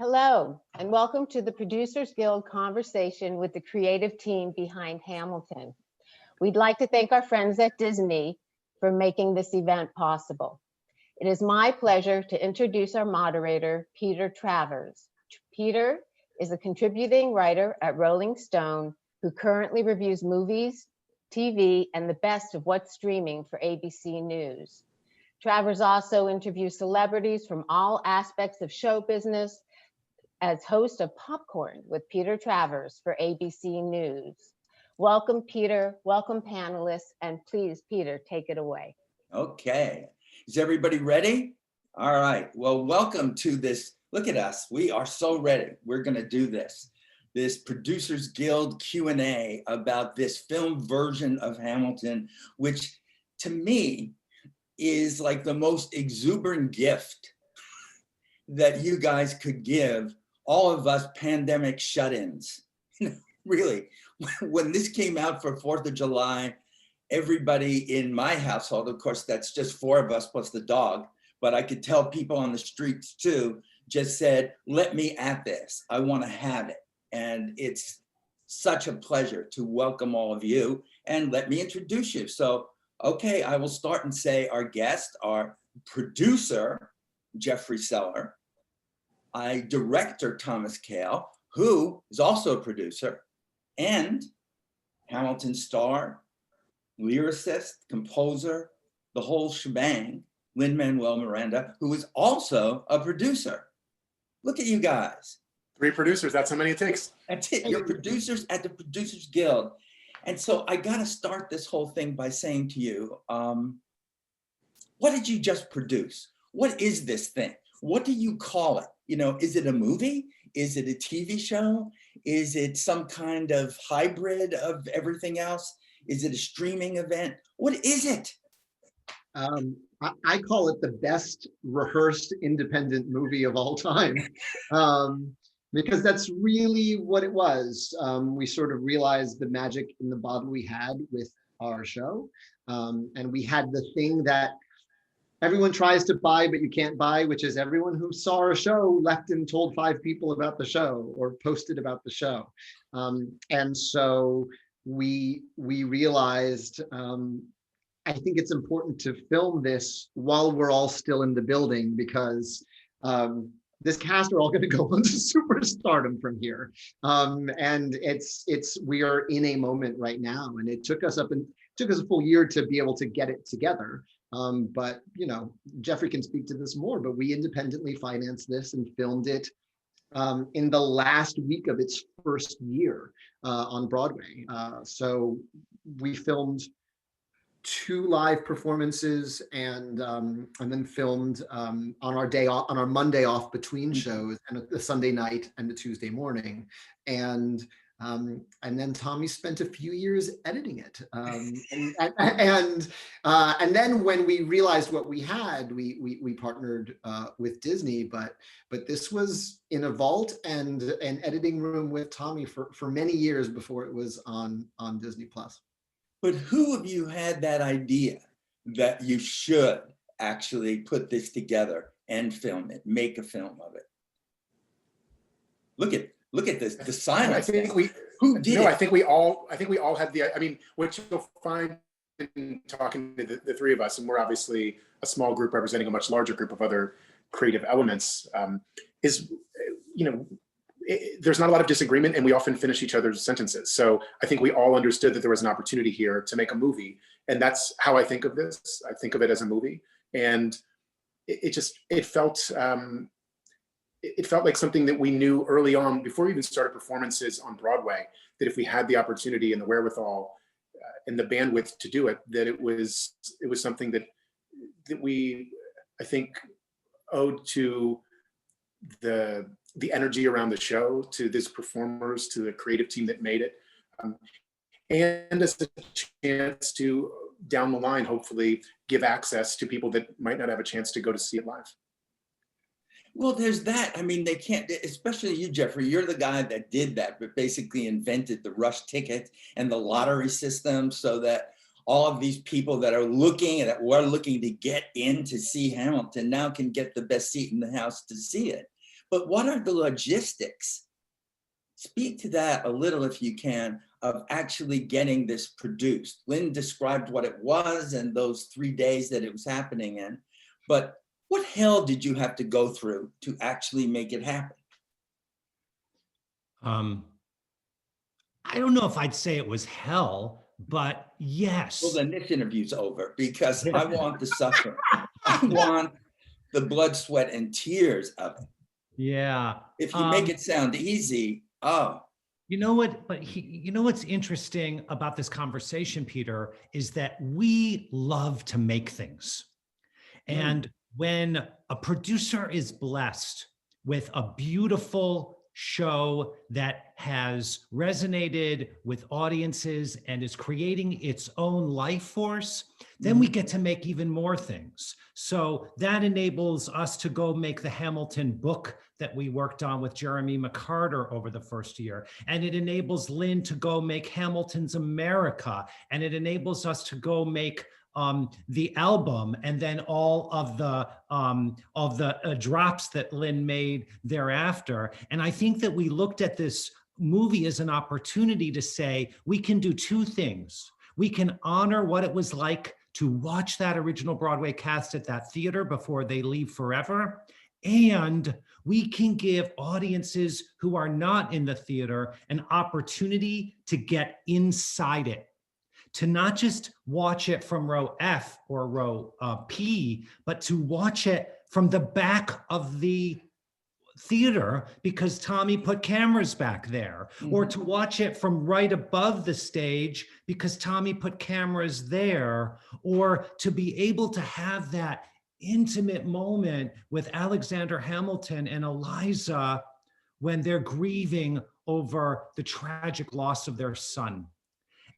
Hello, and welcome to the Producers Guild conversation with the creative team behind Hamilton. We'd like to thank our friends at Disney for making this event possible. It is my pleasure to introduce our moderator, Peter Tavers. Peter is a contributing writer at Rolling Stone who currently reviews movies, TV, and the best of what's streaming for ABC News. Travers also interviews celebrities from all aspects of show business as host of Popcorn with Peter Tavers for ABC News. Welcome, Peter. Welcome, panelists. And please, Peter, take it away. Okay. Is everybody ready? All right. Well, welcome to this. Look at us. We are so ready. We're going to do this Producers Guild Q&A about this film version of Hamilton, which to me is like the most exuberant gift that you guys could give all of us pandemic shut-ins. Really, when this came out for 4th of July, everybody in my household, of course, that's just 4 of us plus the dog, but I could tell people on the streets too, just said, let me at this. I want to have it. And it's such a pleasure to welcome all of you. And let me introduce you. So, okay, I will start and say our guest, our producer, Jeffrey Seller, director Thomas Kail, who is also a producer, and Hamilton star, lyricist, composer, the whole shebang, Lin-Manuel Miranda, who is also a producer. Look at you guys. 3 producers, that's how many it takes. That's it, you're producers at the Producers Guild. And so I gotta start this whole thing by saying to you, what did you just produce? What is this thing? What do you call it? You know, is it a movie? Is it a TV show? Is it some kind of hybrid of everything else? Is it a streaming event? What is it? I call it the best rehearsed independent movie of all time, because that's really what it was. We sort of realized the magic in the bottle we had with our show, and we had the thing that everyone tries to buy, but you can't buy, which is everyone who saw our show left and told 5 people about the show or posted about the show. And so we realized, I think it's important to film this while we're all still in the building, because this cast are all going to go on to superstardom from here. And we are in a moment right now, and it took us a full year to be able to get it together. But, you know, Jeffrey can speak to this more, but we independently financed this and filmed it in the last week of its first year on Broadway. So we filmed 2 live performances and then filmed on our Monday off between shows, and a Sunday night and a Tuesday morning. And then Tommy spent a few years editing it. And then when we realized what we had, we partnered with Disney, but this was in a vault and an editing room with Tommy for many years before it was on Disney Plus. But who of you had that idea that you should actually put this together and film it, make a film of it? Look at this, the silence. I think I think we all had the, I mean, what you'll find in talking to the 3 of us, and we're obviously a small group representing a much larger group of other creative elements, is, you know, there's not a lot of disagreement, and we often finish each other's sentences. So I think we all understood that there was an opportunity here to make a movie. And that's how I think of this. I think of it as a movie. And it felt like something that we knew early on, before we even started performances on Broadway, that if we had the opportunity and the wherewithal and the bandwidth to do it, that it was something that we, I think, owed to the energy around the show, to these performers, to the creative team that made it, and as a chance to, down the line, hopefully give access to people that might not have a chance to go to see it live. Well, there's that. I mean, they can't, especially you, Jeffrey, you're the guy that did that, but basically invented the rush ticket and the lottery system, so that all of these people that were looking to get in to see Hamilton now can get the best seat in the house to see it. But what are the logistics? Speak to that a little if you can, of actually getting this produced. Lynn described what it was and those 3 days that it was happening in, but what hell did you have to go through to actually make it happen? I don't know if I'd say it was hell, but yes. Well, then this interview's over because I want the suffering. I want the blood, sweat, and tears of it. Yeah. If you make it sound easy, oh. You know what? You know what's interesting about this conversation, Peter, is that we love to make things. And when a producer is blessed with a beautiful show that has resonated with audiences and is creating its own life force, then we get to make even more things. So that enables us to go make the Hamilton book that we worked on with Jeremy McCarter over the first year. And it enables Lynn to go make Hamilton's America. And it enables us to go make the album, and then all of the drops that Lynn made thereafter. And I think that we looked at this movie as an opportunity to say, we can do two things. We can honor what it was like to watch that original Broadway cast at that theater before they leave forever. And we can give audiences who are not in the theater an opportunity to get inside it, to not just watch it from row F or row P, but to watch it from the back of the theater because Tommy put cameras back there, or to watch it from right above the stage because Tommy put cameras there, or to be able to have that intimate moment with Alexander Hamilton and Eliza when they're grieving over the tragic loss of their son.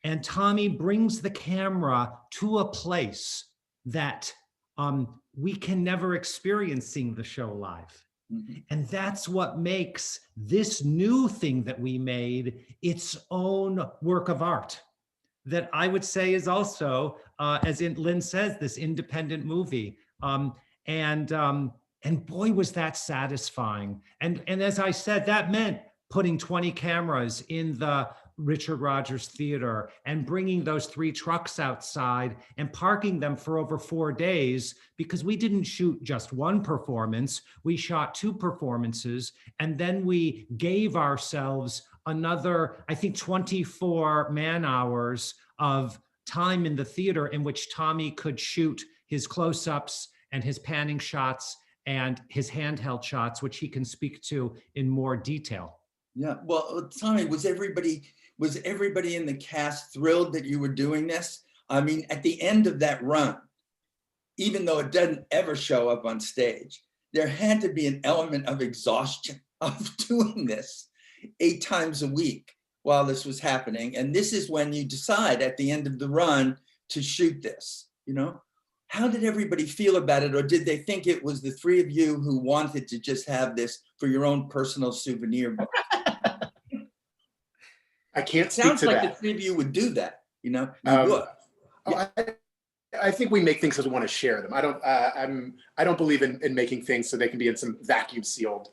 And Tommy brings the camera to a place that we can never experience seeing the show live. And that's what makes this new thing that we made its own work of art that I would say is also, as Lynn says, this independent movie. And boy, was that satisfying. And as I said, that meant putting 20 cameras in the Richard Rodgers Theater and bringing those 3 trucks outside and parking them for over 4 days, because we didn't shoot just one performance, we shot 2 performances, and then we gave ourselves another, I think, 24 man hours of time in the theater in which Tommy could shoot his close-ups and his panning shots and his handheld shots, which he can speak to in more detail. Yeah, well, Tommy, was everybody in the cast thrilled that you were doing this? I mean, at the end of that run, even though it doesn't ever show up on stage, there had to be an element of exhaustion of doing this 8 times a week while this was happening. And this is when you decide at the end of the run to shoot this, you know? How did everybody feel about it? Or did they think it was the 3 of you who wanted to just have this for your own personal souvenir book? I can't speak Sounds to like that. the 3 of you would do that, you know? You would. Yeah. I think we make things because we want to share them. I don't believe in making things so they can be in some vacuum sealed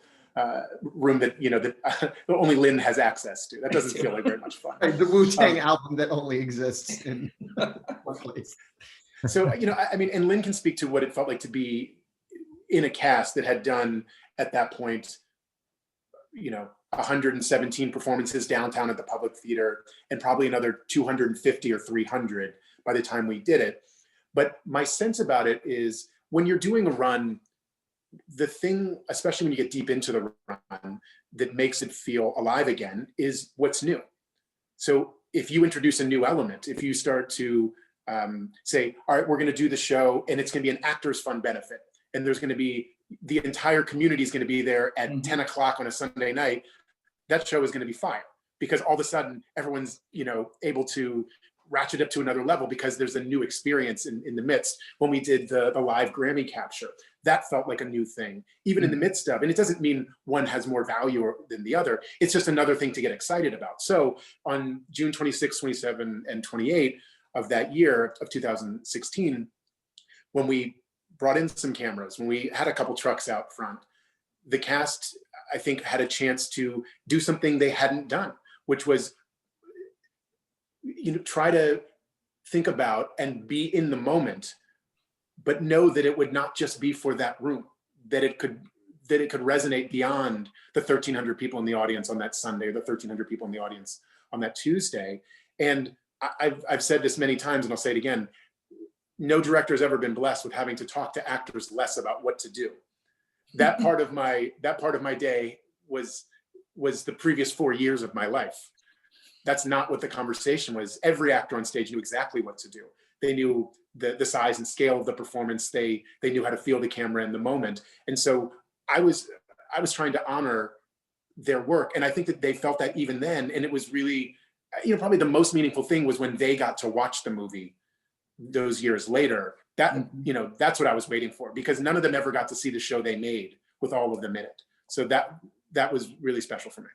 room that that only Lynn has access to. That doesn't feel like very much fun. The Wu-Tang album that only exists in one place. So I mean, and Lynn can speak to what it felt like to be in a cast that had done at that point, 117 performances downtown at the Public Theater, and probably another 250 or 300 by the time we did it. But my sense about it is when you're doing a run, the thing, especially when you get deep into the run, that makes it feel alive again is what's new. So if you introduce a new element, if you start to say, all right, we're going to do the show and it's going to be an actors fund benefit, and there's going to be the entire community is going to be there at 10 o'clock on a Sunday night, that show is going to be fire, because all of a sudden everyone's able to ratchet up to another level because there's a new experience in the midst. When we did the live Grammy capture, that felt like a new thing, even in the midst of, and it doesn't mean one has more value than the other. It's just another thing to get excited about. So on June 26, 27, and 28 of that year of 2016, when we brought in some cameras, when we had a couple trucks out front, the cast, I think, had a chance to do something they hadn't done, which was, try to think about and be in the moment, but know that it would not just be for that room, that it could resonate beyond the 1,300 people in the audience on that Sunday, or the 1,300 people in the audience on that Tuesday. And I've said this many times, and I'll say it again, no director has ever been blessed with having to talk to actors less about what to do. That part of my day was the previous 4 years of my life. That's not what the conversation was. Every actor on stage knew exactly what to do. They knew the size and scale of the performance. They knew how to feel the camera in the moment. And so I was trying to honor their work. And I think that they felt that even then. And it was really, probably the most meaningful thing was when they got to watch the movie those years later. That, that's what I was waiting for, because none of them ever got to see the show they made with all of them in it. So that was really special for me.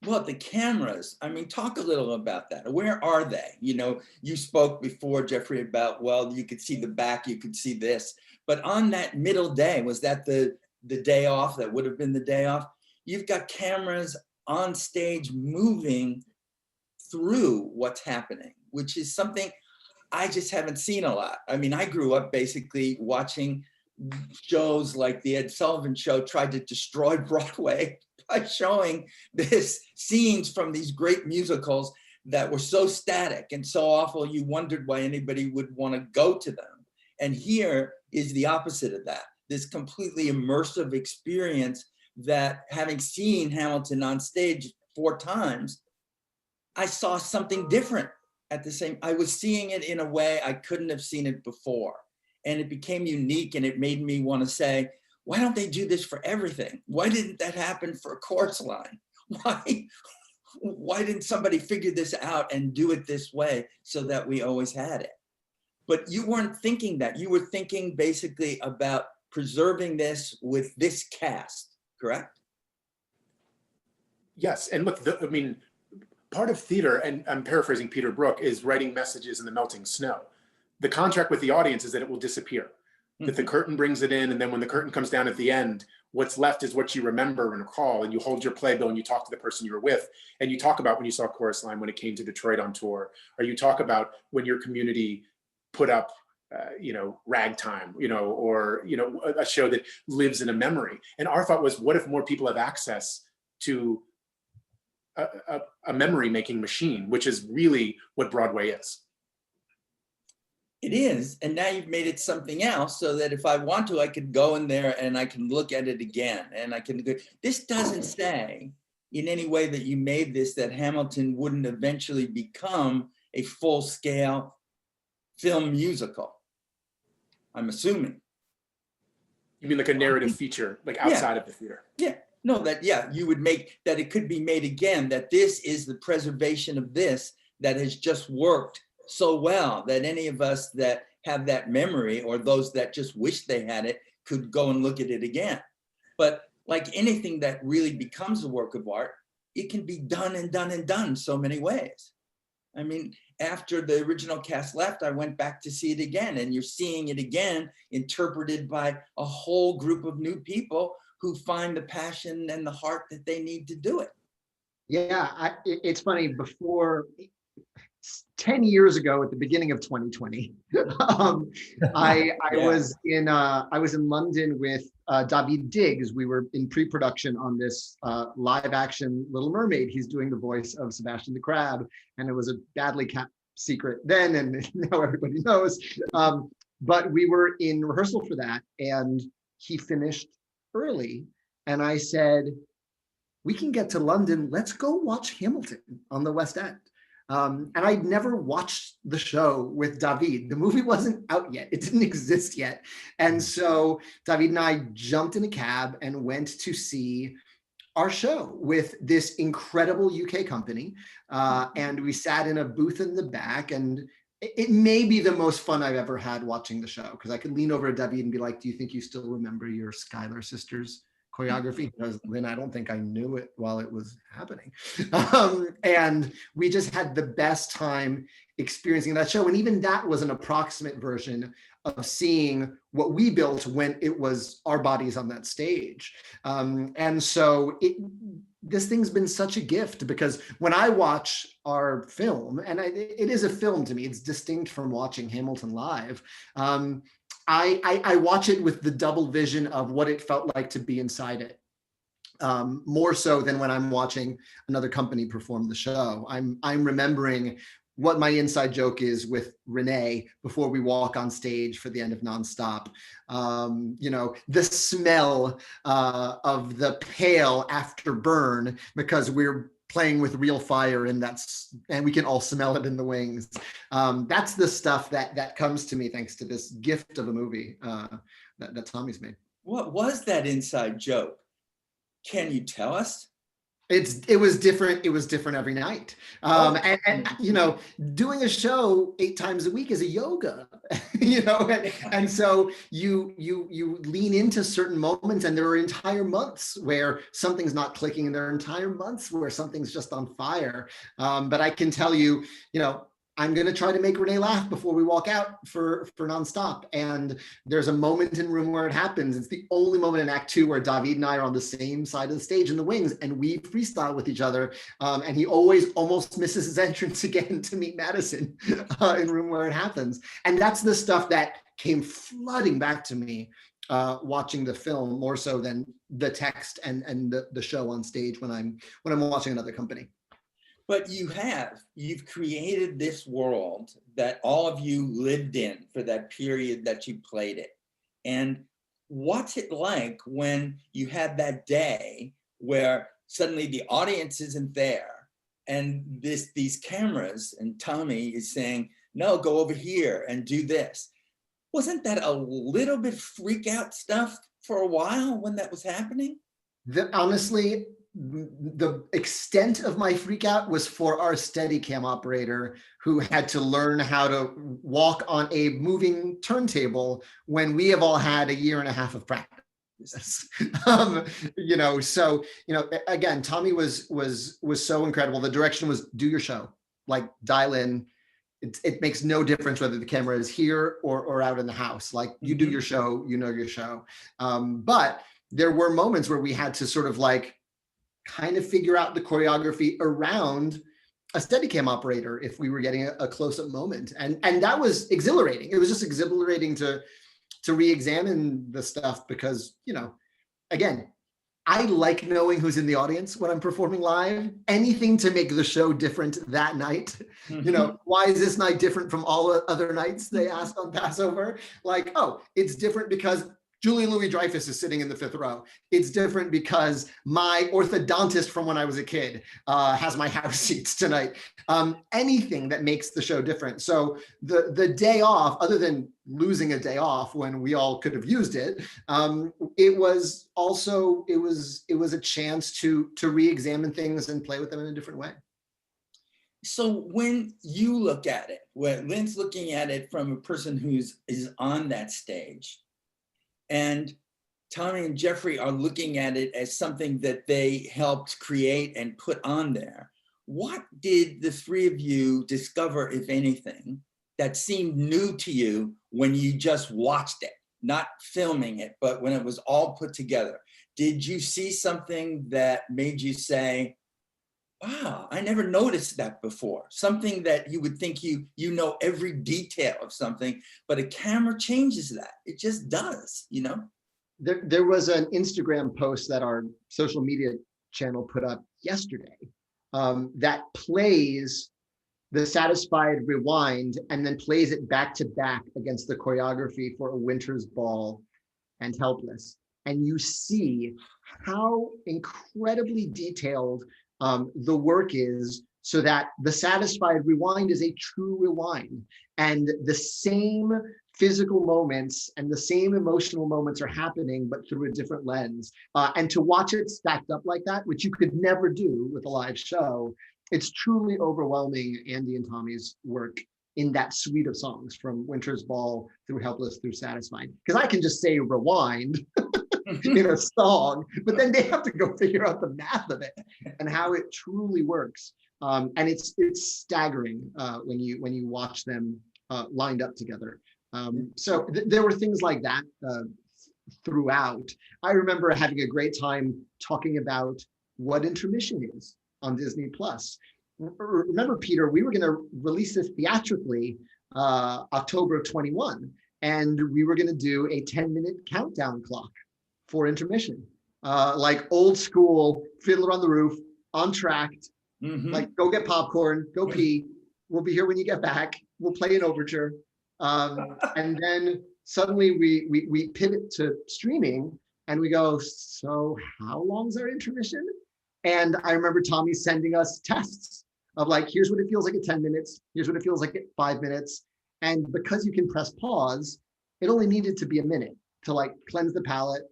Well, the cameras, I mean, talk a little about that. Where are they? You spoke before, Jeffrey, about, well, you could see the back, you could see this, but on that middle day, was that the day off? That would have been the day off. You've got cameras on stage moving through what's happening, which is something I just haven't seen a lot. I mean, I grew up basically watching shows like the Ed Sullivan Show tried to destroy Broadway by showing this scenes from these great musicals that were so static and so awful, you wondered why anybody would want to go to them. And here is the opposite of that, this completely immersive experience that, having seen Hamilton on stage 4 times, I saw something different at the same. I was seeing it in a way I couldn't have seen it before. And it became unique, and it made me want to say, why don't they do this for everything? Why didn't that happen for a chorus line? Why didn't somebody figure this out and do it this way so that we always had it? But you weren't thinking that. You were thinking basically about preserving this with this cast, correct? Yes, and look, part of theater, and I'm paraphrasing Peter Brook, is writing messages in the melting snow. The contract with the audience is that it will disappear, that the curtain brings it in, and then when the curtain comes down at the end, what's left is what you remember and recall, and you hold your playbill and you talk to the person you were with, and you talk about when you saw Chorus Line when it came to Detroit on tour, or you talk about when your community put up Ragtime, or a show that lives in a memory. And our thought was, what if more people have access to a memory making machine, which is really what Broadway is. It is, and now you've made it something else, so that if I want to, I could go in there and I can look at it again, and I can. This doesn't say in any way that you made this that Hamilton wouldn't eventually become a full-scale film musical. I'm assuming. You mean like a narrative feature, like outside of the theater? Yeah. No, you would make that it could be made again, that this is the preservation of this that has just worked so well that any of us that have that memory, or those that just wish they had it, could go and look at it again. But like anything that really becomes a work of art, it can be done and done and done so many ways. I mean, after the original cast left, I went back to see it again, and you're seeing it again interpreted by a whole group of new people who find the passion and the heart that they need to do it. Yeah, it's funny, before 10 years ago, at the beginning of 2020, I was in London with David Diggs. We were in pre-production on this live action Little Mermaid. He's doing the voice of Sebastian the Crab, and it was a badly kept secret then, and now everybody knows. But we were in rehearsal for that, and he finished early, and I said, we can get to London, let's go watch Hamilton on the West End. And I'd never watched the show with David. The movie wasn't out yet. It didn't exist yet. And so David and I jumped in a cab and went to see our show with this incredible UK company. And we sat in a booth in the back, and it may be the most fun I've ever had watching the show, because I could lean over to David and be like, do you think you still remember your Schuyler Sisters choreography. He goes, Lynn, I don't think I knew it while it was happening. And we just had the best time experiencing that show. And even that was an approximate version of seeing what we built when it was our bodies on that stage. And so this thing's been such a gift, because when I watch our film, and it is a film to me, it's distinct from watching Hamilton live. I watch it with the double vision of what it felt like to be inside it. More so than when I'm watching another company perform the show. I'm remembering what my inside joke is with Renee before we walk on stage for the end of Nonstop. The smell of the pail after burn, because we're playing with real fire, and we can all smell it in the wings. That's the stuff that comes to me thanks to this gift of a movie that Tommy's made. What was that inside joke? Can you tell us? It was different. It was different every night. And doing a show 8 times a week is a yoga, and so you lean into certain moments, and there are entire months where something's not clicking, and there are entire months where something's just on fire. But I can tell you, I'm going to try to make Renee laugh before we walk out for Nonstop. And there's a moment in Room where it happens. It's the only moment in Act 2 where David and I are on the same side of the stage in the wings, and we freestyle with each other. And he always almost misses his entrance again to meet Madison in Room where it happens. And that's the stuff that came flooding back to me watching the film, more so than the text and the show on stage when I'm watching another company. But you've created this world that all of you lived in for that period that you played it. And what's it like when you have that day where suddenly the audience isn't there, and these cameras, and Tommy is saying, no, go over here and do this. Wasn't that a little bit freak out stuff for a while when that was happening? Honestly, the extent of my freak out was for our Steadicam operator, who had to learn how to walk on a moving turntable when we have all had a year and a half of practice. Again, Tommy was so incredible. The direction was do your show, like dial in. It makes no difference whether the camera is here or out in the house. Like, you do your show, your show. But there were moments where we had to sort of kind of figure out the choreography around a Steadicam operator if we were getting a close-up moment. And that was exhilarating. It was just exhilarating to re-examine the stuff because, again, I like knowing who's in the audience when I'm performing live. Anything to make the show different that night. Why is this night different from all other nights, they asked on Passover? It's different because Julie Louis-Dreyfus is sitting in the 5th row. It's different because my orthodontist from when I was a kid has my house seats tonight. Anything that makes the show different. So the day off, other than losing a day off when we all could have used it, it was a chance to re-examine things and play with them in a different way. So when you look at it, when Lynn's looking at it from a person is on that stage, and Tommy and Jeffrey are looking at it as something that they helped create and put on there, what did the three of you discover, if anything, that seemed new to you when you just watched it, not filming it, but when it was all put together? Did you see something that made you say, wow, I never noticed that before? Something that you would think you know every detail of something, but a camera changes that. It just does, There was an Instagram post that our social media channel put up yesterday that plays the Satisfied Rewind and then plays it back to back against the choreography for A Winter's Ball and Helpless. And you see how incredibly detailed the work is, so that the Satisfied Rewind is a true rewind, and the same physical moments and the same emotional moments are happening, but through a different lens. And to watch it stacked up like that, which you could never do with a live show, it's truly overwhelming, Andy and Tommy's work in that suite of songs, from Winter's Ball through Helpless through Satisfied. Because I can just say rewind, in a song, but then they have to go figure out the math of it and how it truly works. And it's staggering when you watch them lined up together. So there were things like that throughout. I remember having a great time talking about what intermission is on Disney Plus. Remember, Peter, we were going to release this theatrically October of 21, and we were going to do a 10-minute countdown clock for intermission, like old school Fiddler on the Roof, entr'acte, like go get popcorn, go pee, we'll be here when you get back, we'll play an overture. And then suddenly we pivot to streaming and we go, so how long's our intermission? And I remember Tommy sending us tests of like, here's what it feels like at 10 minutes, here's what it feels like at 5 minutes. And because you can press pause, it only needed to be a minute to like cleanse the palate,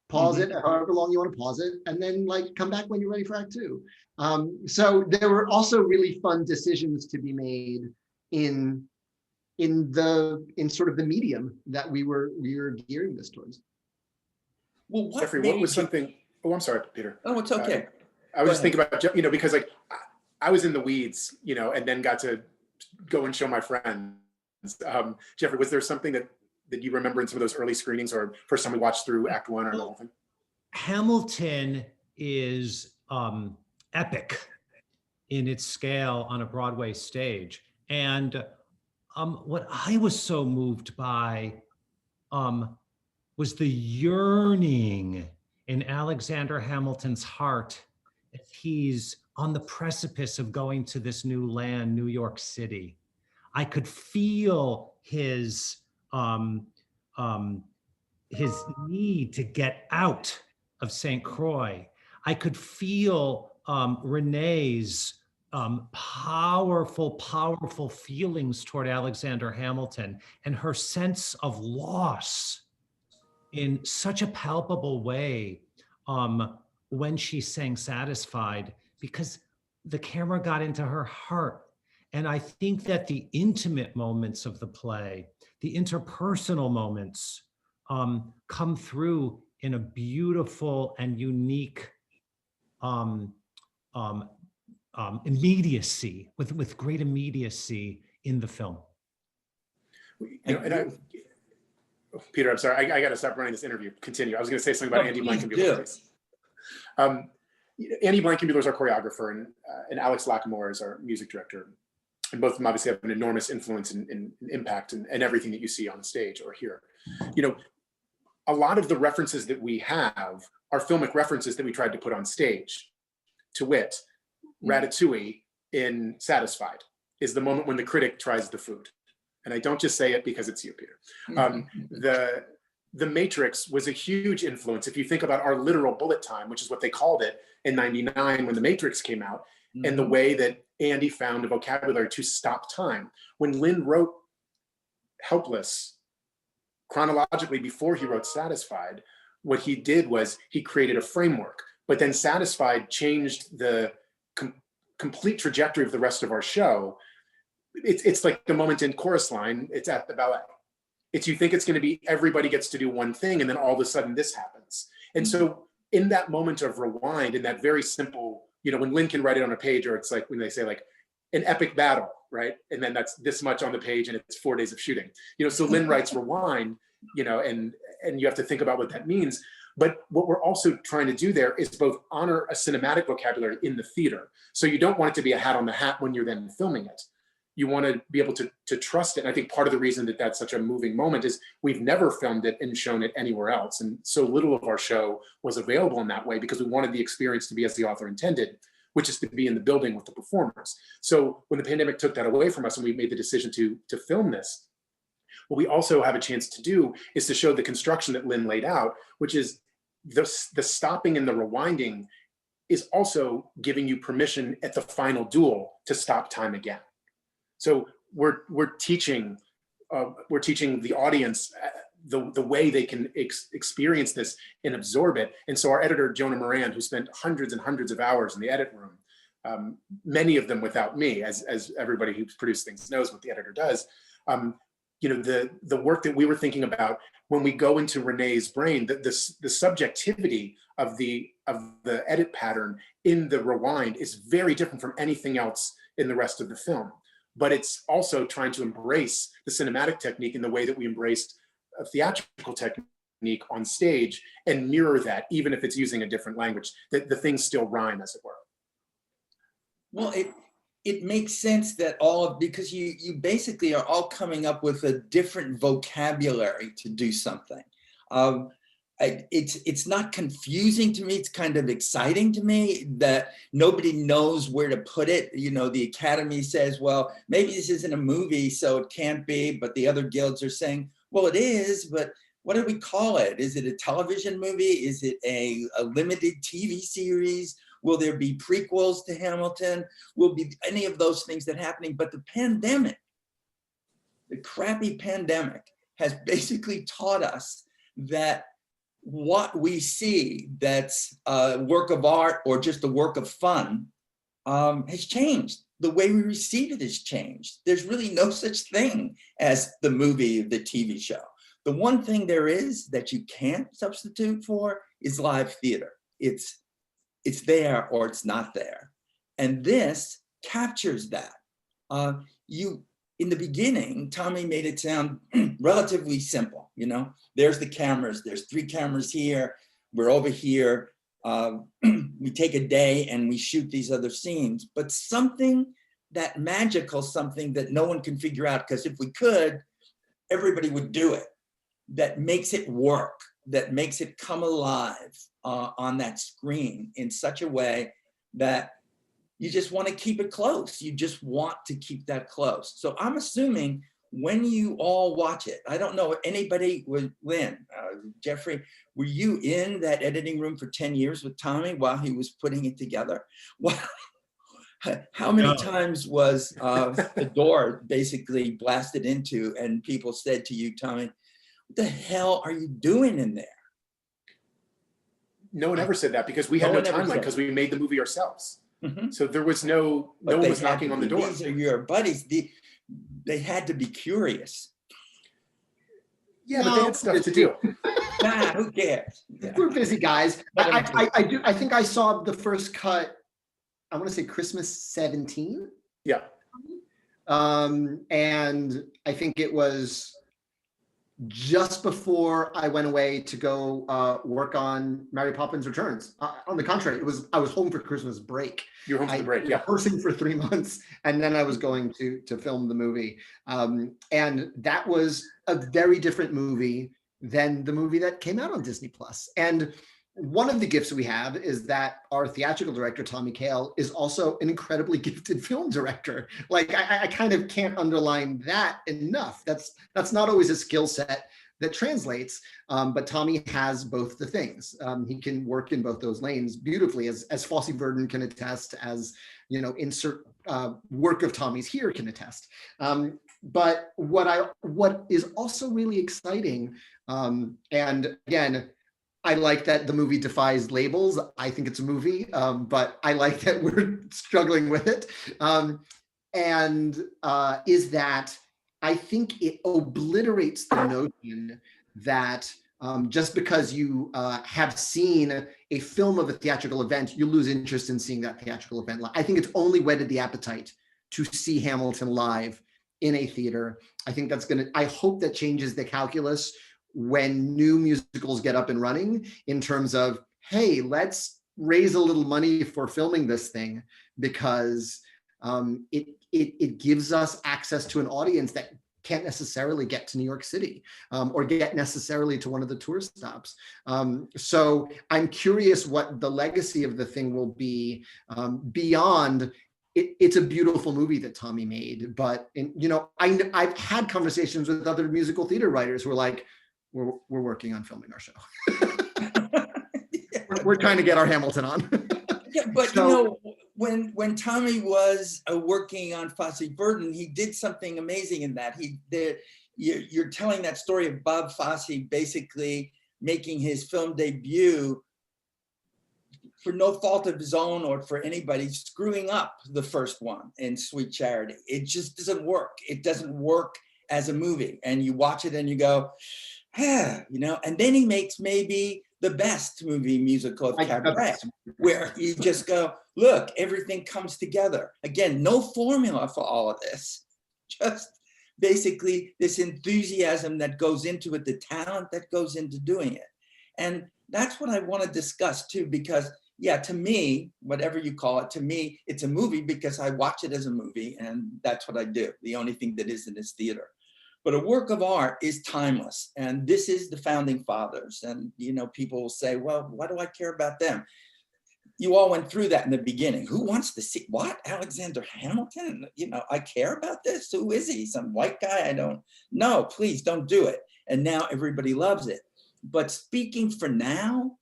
pause it however long you want to pause it, and then like come back when you're ready for Act 2. So there were also really fun decisions to be made in sort of the medium that we were gearing this towards. Well, Jeffrey, what was something? Oh, I'm sorry, Peter. Oh, it's okay. I was just thinking about, because like I was in the weeds, and then got to go and show my friends. Jeffrey, was there something that you remember in some of those early screenings or first time we watched through Act 1 or the whole thing? Hamilton is epic in its scale on a Broadway stage. And what I was so moved by was the yearning in Alexander Hamilton's heart as he's on the precipice of going to this new land, New York City. I could feel his need to get out of St. Croix. I could feel Renee's powerful feelings toward Alexander Hamilton and her sense of loss in such a palpable way when she sang Satisfied, because the camera got into her heart. And I think that the intimate moments of the play, the interpersonal moments, come through in a beautiful and unique immediacy, with great immediacy in the film. Peter, I'm sorry, I got to stop running this interview. Continue. I was going to say something about Andy Blankenbuehler. Andy Blankenbuehler is our choreographer, and Alex Lacamoire is our music director. And both of them obviously have an enormous influence and impact and everything that you see on stage or here. A lot of the references that we have are filmic references that we tried to put on stage. To wit, Ratatouille in Satisfied is the moment when the critic tries the food. And I don't just say it because it's you, Peter. The Matrix was a huge influence. If you think about our literal bullet time, which is what they called it in '99 when The Matrix came out, and the way that Andy found a vocabulary to stop time. When Lin wrote Helpless, chronologically before he wrote Satisfied, what he did was he created a framework, but then Satisfied changed the complete trajectory of the rest of our show. It's like the moment in Chorus Line, it's at the ballet. You think it's going to be everybody gets to do one thing, and then all of a sudden this happens. And so in that moment of rewind, in that very simple, when Lin can write it on a page, or it's like when they say like an epic battle, right? And then that's this much on the page and it's 4 days of shooting. So Lin writes rewind, and you have to think about what that means. But what we're also trying to do there is both honor a cinematic vocabulary in the theater. So you don't want it to be a hat on the hat when you're then filming it. You want to be able to trust it. And I think part of the reason that that's such a moving moment is we've never filmed it and shown it anywhere else. And so little of our show was available in that way because we wanted the experience to be as the author intended, which is to be in the building with the performers. So when the pandemic took that away from us and we made the decision to film this, what we also have a chance to do is to show the construction that Lin laid out, which is the stopping and the rewinding is also giving you permission at the final duel to stop time again. So we're teaching the audience the way they can experience this and absorb it. And so our editor, Jonah Moran, who spent hundreds and hundreds of hours in the edit room, many of them without me, as everybody who's produced things knows what the editor does, the work that we were thinking about when we go into Renee's brain, the subjectivity of the edit pattern in the rewind is very different from anything else in the rest of the film. But it's also trying to embrace the cinematic technique in the way that we embraced a theatrical technique on stage and mirror that, even if it's using a different language, that the things still rhyme, as it were. Well, it makes sense that because you basically are all coming up with a different vocabulary to do something. It's not confusing to me. It's kind of exciting to me that nobody knows where to put it. The Academy says, well, maybe this isn't a movie, so it can't be. But the other guilds are saying, well, it is, but what do we call it? Is it a television movie? Is it a limited TV series? Will there be prequels to Hamilton? Will be any of those things that are happening? But the pandemic, the crappy pandemic, has basically taught us that what we see that's a work of art or just a work of fun has changed. The way we receive it has changed. There's really no such thing as the movie, the TV show. The one thing there is that you can't substitute for is live theater. It's there or it's not there. And this captures that. In the beginning, Tommy made it sound relatively simple. There's the cameras, there's 3 cameras here, we're over here. We take a day and we shoot these other scenes, but something that magical, something that no one can figure out, because if we could, everybody would do it, that makes it work, that makes it come alive on that screen in such a way that you just want to keep it close. You just want to keep that close. So I'm assuming when you all watch it, I don't know if anybody with Lynn, Jeffrey, were you in that editing room for 10 years with Tommy while he was putting it together? How many times was the door basically blasted into and people said to you, Tommy, what the hell are you doing in there? No one ever said that because we had no timeline because we made the movie ourselves. Mm-hmm. So there was no one was knocking on the door. These are your buddies. They had to be curious. Yeah, but they had stuff to do. Who cares? Yeah. We're busy guys. I think I saw the first cut, I want to say Christmas 17. Yeah. And I think it was just before I went away to go work on Mary Poppins Returns. On the contrary, I was home for Christmas break. You were home for the break, yeah. Rehearsing for 3 months, and then I was going to film the movie. And that was a very different movie than the movie that came out on Disney Plus. And one of the gifts we have is that our theatrical director, Tommy Kail, is also an incredibly gifted film director. Like I kind of can't underline that enough. That's not always a skill set that translates, but Tommy has both the things. He can work in both those lanes beautifully, as Fosse Verdon can attest, as insert work of Tommy's here can attest. But what is also really exciting, and again, I like that the movie defies labels. I think it's a movie, but I like that we're struggling with it. Is that I think it obliterates the notion that just because you have seen a film of a theatrical event, you lose interest in seeing that theatrical event. I think it's only whetted the appetite to see Hamilton live in a theater. I think I hope that changes the calculus when new musicals get up and running in terms of, hey, let's raise a little money for filming this thing because it gives us access to an audience that can't necessarily get to New York City or get necessarily to one of the tour stops. So I'm curious what the legacy of the thing will be beyond. It's a beautiful movie that Tommy made, but I've had conversations with other musical theater writers who are like, we're working on filming our show. we're trying to get our Hamilton on. Yeah, but so, when Tommy was working on Fosse Verdon, he did something amazing in that. You're telling that story of Bob Fosse basically making his film debut for no fault of his own or for anybody, screwing up the first one in Sweet Charity. It just doesn't work. It doesn't work as a movie, and you watch it and you go, ah, you know, and then he makes maybe the best movie musical of Cabaret, where you just go, look, everything comes together. Again, no formula for all of this, just basically this enthusiasm that goes into it, the talent that goes into doing it. And that's what I want to discuss too, because yeah, to me, whatever you call it, to me, it's a movie because I watch it as a movie, and that's what I do. The only thing that isn't is theater. But a work of art is timeless, and this is the founding fathers. And you know, people will say, well, why do I care about them? You all went through that in the beginning. Who wants to see what? Alexander Hamilton? You know, I care about this. Who is he? Some white guy? I don't know. Please don't do it. And now everybody loves it. But speaking for now,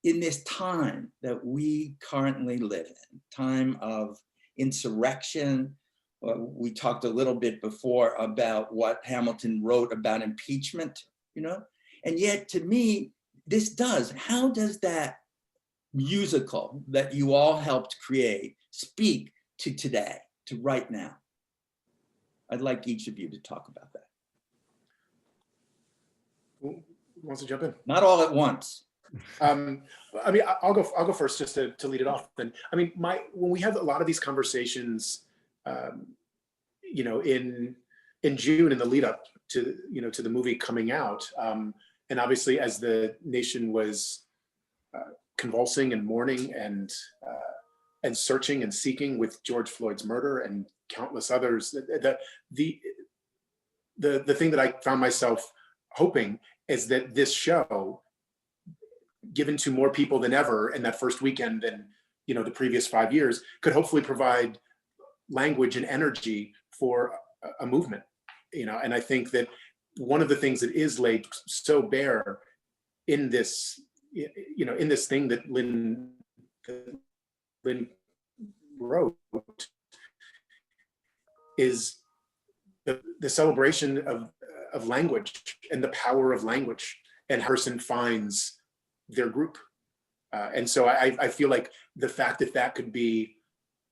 in this time that we currently live in, time of insurrection. We talked a little bit before about what Hamilton wrote about impeachment, you know, and yet to me, how does that musical that you all helped create speak to today, to right now? I'd like each of you to talk about that. Who wants to jump in? Not all at once. I mean, I'll go first just to lead it off. Then, I mean, when we have a lot of these conversations, you know, in June, in the lead up to, you know, to the movie coming out, and obviously as the nation was convulsing and mourning and searching and seeking with George Floyd's murder and countless others, the thing that I found myself hoping is that this show, given to more people than ever in that first weekend than, you know, the previous 5 years, could hopefully provide language and energy for a movement, you know. And I think that one of the things that is laid so bare in this, you know, in this thing that Lin wrote is the celebration of language and the power of language, and how a person finds their group. And so I feel like the fact that could be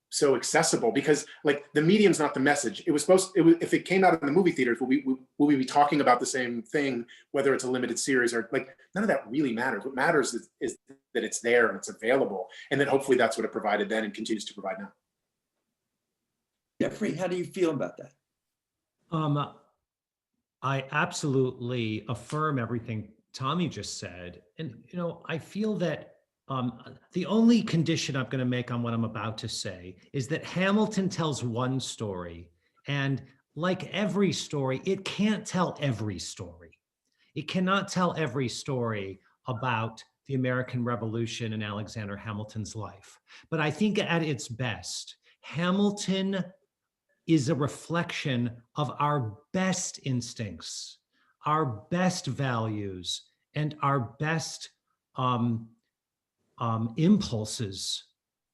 so accessible, because like the medium's not the message. If it came out in the movie theaters, will we be talking about the same thing, whether it's a limited series or like, none of that really matters. What matters is that it's there and it's available. And then hopefully that's what it provided then and continues to provide now. Jeffrey, how do you feel about that? I absolutely affirm everything Tommy just said. And, you know, I feel that the only condition I'm going to make on what I'm about to say is that Hamilton tells one story, and like every story, it can't tell every story. It cannot tell every story about the American Revolution and Alexander Hamilton's life. But I think at its best, Hamilton is a reflection of our best instincts, our best values, and our best impulses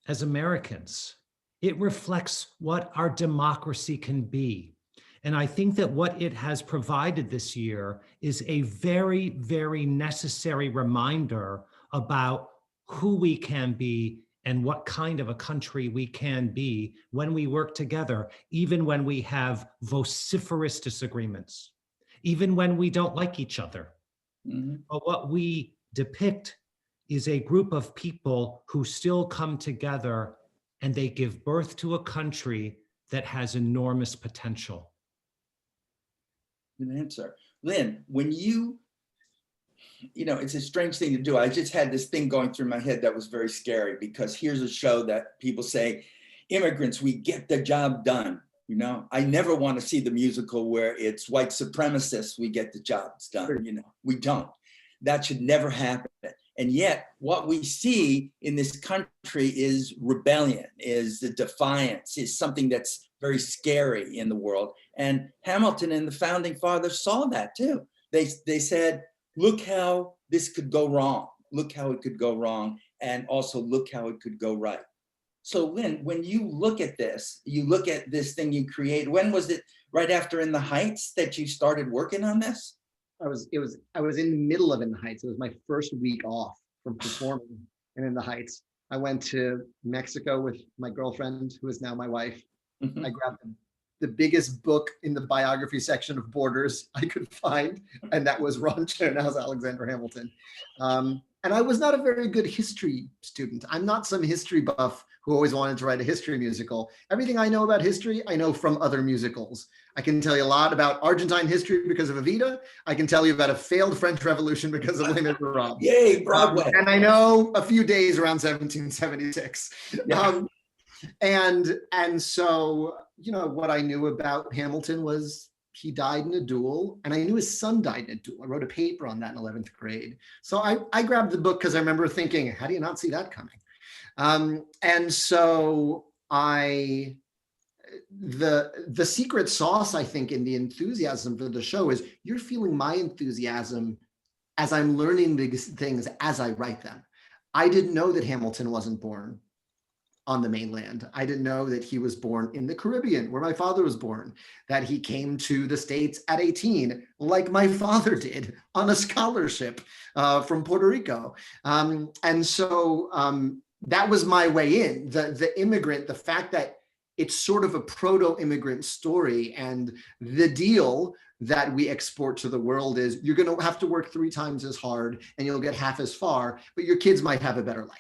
as Americans. It reflects what our democracy can be. And I think that what it has provided this year is a very, very necessary reminder about who we can be and what kind of a country we can be when we work together, even when we have vociferous disagreements, even when we don't like each other. Mm-hmm. But what we depict is a group of people who still come together, and they give birth to a country that has enormous potential. Good answer. Lynn, when you know, it's a strange thing to do. I just had this thing going through my head that was very scary, because here's a show that people say, immigrants, we get the job done. You know, I never want to see the musical where it's white supremacists, we get the jobs done. You know, we don't. That should never happen. And yet what we see in this country is rebellion, is the defiance, is something that's very scary in the world. And Hamilton and the founding fathers saw that too. They said, look how this could go wrong. Look how it could go wrong. And also look how it could go right. So Lynn, when you look at this, you look at this thing you created, when was it, right after In the Heights, that you started working on this? I was in the middle of In the Heights. It was my first week off from performing in the Heights. I went to Mexico with my girlfriend, who is now my wife. Mm-hmm. I grabbed a the biggest book in the biography section of Borders I could find, and that was Ron Chernow's Alexander Hamilton. And I was not a very good history student. I'm not some history buff who always wanted to write a history musical. Everything I know about history, I know from other musicals. I can tell you a lot about Argentine history because of Evita. I can tell you about a failed French Revolution because of Les Miserables. Yay, Broadway. And I know a few days around 1776. Yeah. And so, you know, what I knew about Hamilton was he died in a duel, and I knew his son died in a duel. I wrote a paper on that in 11th grade. So I grabbed the book because I remember thinking, how do you not see that coming? And so the secret sauce, I think, in the enthusiasm for the show is you're feeling my enthusiasm as I'm learning these things as I write them. I didn't know that Hamilton wasn't born on the mainland. I didn't know that he was born in the Caribbean, where my father was born, that he came to the States at 18, like my father did, on a scholarship from Puerto Rico. And so that was my way in. The immigrant, the fact that it's sort of a proto-immigrant story, and the deal that we export to the world is you're going to have to work 3 times as hard and you'll get half as far, but your kids might have a better life.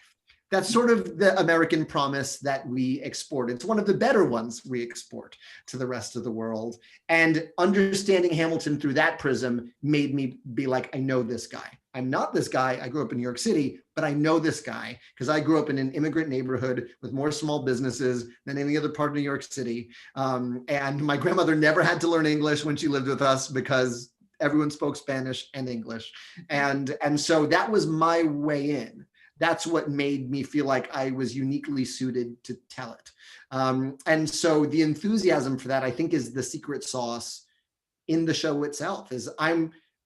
That's sort of the American promise that we export. It's one of the better ones we export to the rest of the world. And understanding Hamilton through that prism made me be like, I know this guy. I'm not this guy. I grew up in New York City, but I know this guy because I grew up in an immigrant neighborhood with more small businesses than any other part of New York City. And my grandmother never had to learn English when she lived with us because everyone spoke Spanish and English. And so that was my way in. That's what made me feel like I was uniquely suited to tell it. And so the enthusiasm for that, I think, is the secret sauce in the show itself.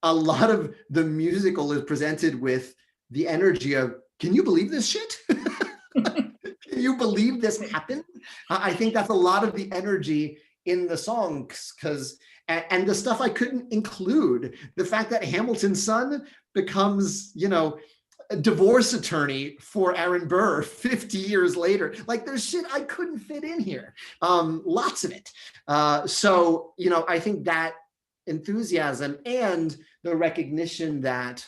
A lot of the musical is presented with the energy of, can you believe this shit? Can you believe this happened? I think that's a lot of the energy in the songs, and the stuff I couldn't include, the fact that Hamilton's son becomes, you know, a divorce attorney for Aaron Burr 50 years later. Like, there's shit I couldn't fit in here. Lots of it. So, you know, I think that enthusiasm and the recognition that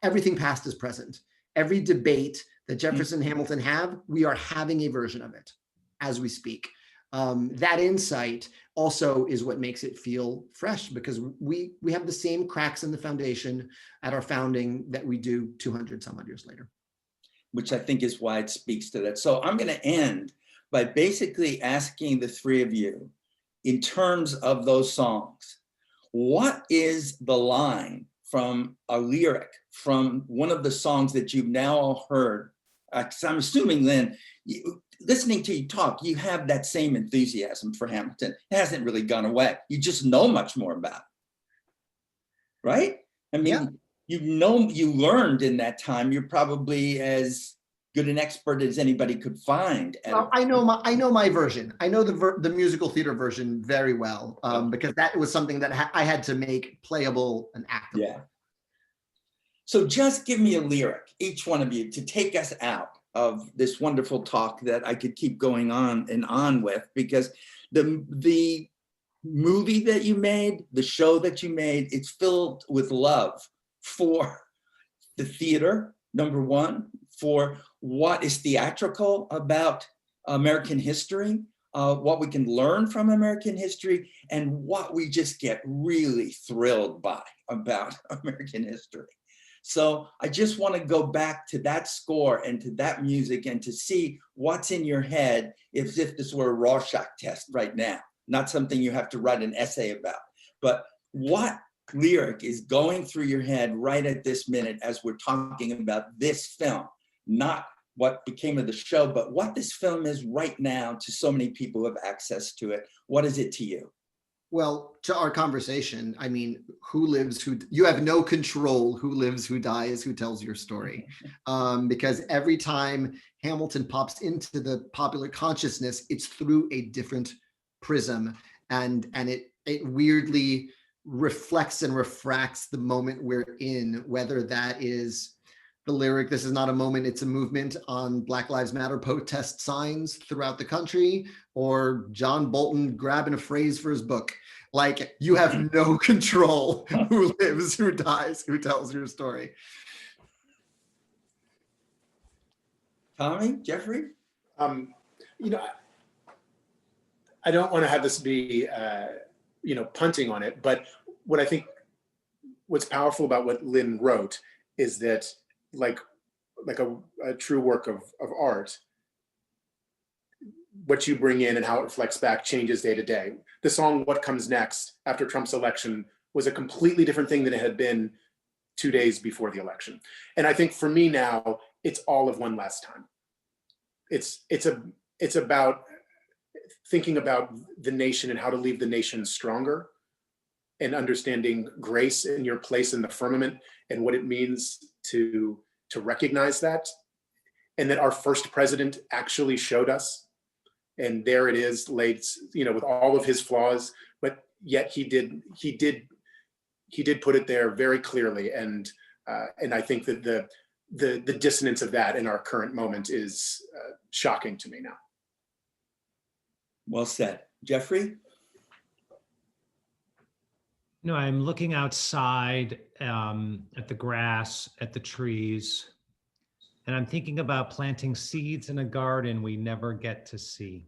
everything past is present. Every debate that Jefferson and Hamilton have, we are having a version of it as we speak. That insight also is what makes it feel fresh, because we have the same cracks in the foundation at our founding that we do 200 some odd years later. Which I think is why it speaks to that. So I'm going to end by basically asking the 3 of you, in terms of those songs, what is the line from a lyric from one of the songs that you've now all heard? Because I'm assuming, Lynn, listening to you talk, you have that same enthusiasm for Hamilton. It hasn't really gone away. You just know much more about it, right? I mean, yeah. You learned in that time. You're probably as good an expert as anybody could find. Well, I know my version. I know the musical theater version very well, because that was something that I had to make playable and actable. Yeah. So just give me a lyric, each one of you, to take us out of this wonderful talk that I could keep going on and on with, because the movie that you made, the show that you made, it's filled with love for the theater, number one, for what is theatrical about American history, what we can learn from American history, and what we just get really thrilled by about American history. So I just want to go back to that score and to that music and to see what's in your head, as if this were a Rorschach test right now, not something you have to write an essay about, but what lyric is going through your head right at this minute as we're talking about this film, not what became of the show, but what this film is right now to so many people who have access to it. What is it to you? Well, to our conversation, I mean, you have no control who lives, who dies, who tells your story. Because every time Hamilton pops into the popular consciousness, it's through a different prism, and it weirdly reflects and refracts the moment we're in, whether that is the lyric, "This is not a moment, it's a movement," on Black Lives Matter protest signs throughout the country, or John Bolton grabbing a phrase for his book. Like, you have no control who lives, who dies, who tells your story. Tommy, Jeffrey? You know, I don't want to have this be, you know, punting on it, but what I think what's powerful about what Lin wrote is that like a true work of art, what you bring in and how it reflects back changes day to day. The song "What Comes Next" after Trump's election was a completely different thing than it had been 2 days before the election. And I think for me now, it's all of one last time. It's about thinking about the nation and how to leave the nation stronger, and understanding grace and your place in the firmament and what it means to recognize that, and that our first president actually showed us. And there it is, laid, you know, with all of his flaws, but yet he did put it there very clearly. And I think that the dissonance of that in our current moment is shocking to me now. Well said. Jeffrey? No, I'm looking outside at the grass, at the trees, and I'm thinking about planting seeds in a garden we never get to see.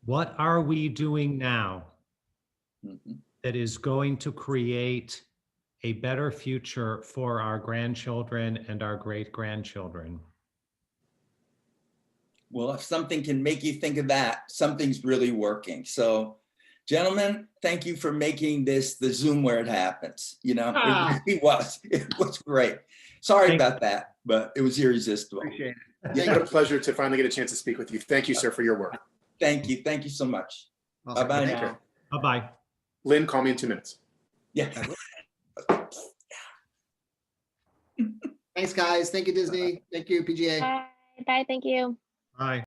What are we doing now that is going to create a better future for our grandchildren and our great-grandchildren? Well, if something can make you think of that, something's really working. So, gentlemen, thank you for making this the Zoom where it happens. You know, it was great. Sorry about that, but it was irresistible. Appreciate it. It's been a pleasure to finally get a chance to speak with you. Thank you, sir, for your work. Thank you. Thank you so much. Awesome. Bye-bye Thank you. now. Bye-bye. Lynn, call me in 2 minutes. Yeah. Thanks, guys. Thank you, Disney. Thank you, p.g.a. Bye. Bye. Thank you. Bye.